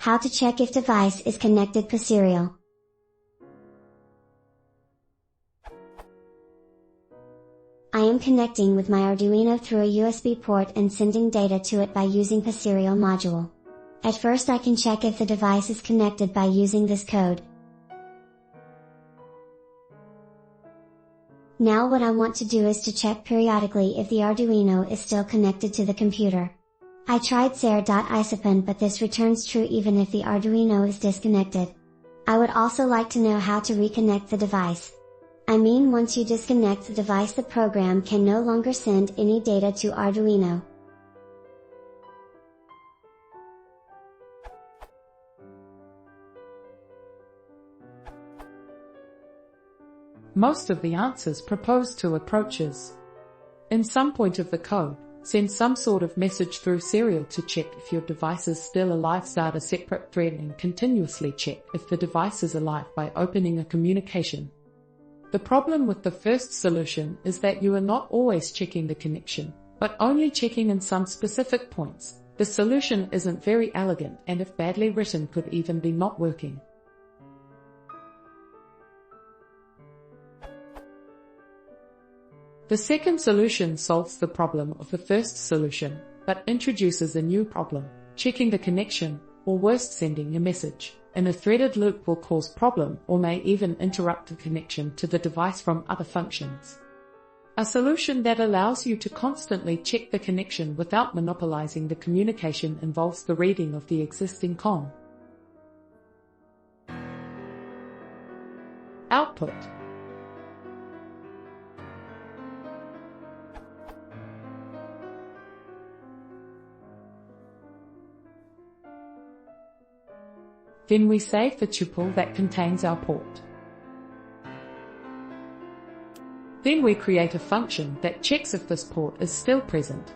How to check if device is connected. Pyserial. I am connecting with my Arduino through a USB port and sending data to it by using Pyserial module. At first I can check if the device is connected by using this code. Now what I want to do is to check periodically if the Arduino is still connected to the computer. I tried ser.isopin, but this returns true even if the Arduino is disconnected. I would also like to know how to reconnect the device. I mean, once you disconnect the device, the program can no longer send any data to Arduino. Most of the answers proposed to approaches. In some point of the code, send some sort of message through serial to check if your device is still alive. Start a separate thread and continuously check if the device is alive by opening a communication. The problem with the first solution is that you are not always checking the connection, but only checking in some specific points. The solution isn't very elegant, and if badly written could even be not working. The second solution solves the problem of the first solution, but introduces a new problem, checking the connection, or worse, sending a message. In a threaded loop will cause problem or may even interrupt the connection to the device from other functions. A solution that allows you to constantly check the connection without monopolizing the communication involves the reading of the existing COM. Output. Then we save the tuple that contains our port. Then we create a function that checks if this port is still present.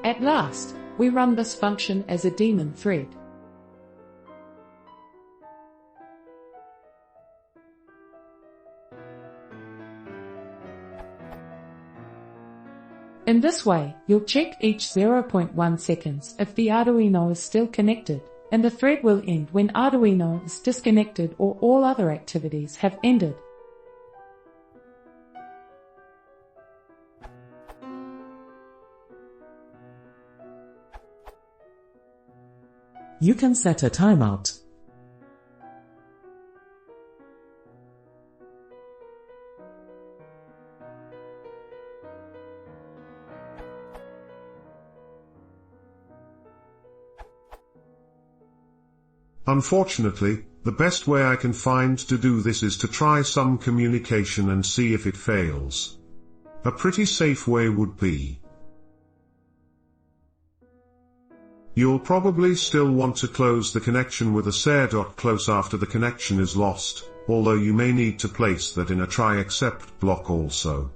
At last, we run this function as a daemon thread. In this way, you'll check each 0.1 seconds if the Arduino is still connected, and the thread will end when Arduino is disconnected or all other activities have ended. You can set a timeout. Unfortunately, the best way I can find to do this is to try some communication and see if it fails. A pretty safe way would be: you'll probably still want to close the connection with a ser.close after the connection is lost, although you may need to place that in a try except block also.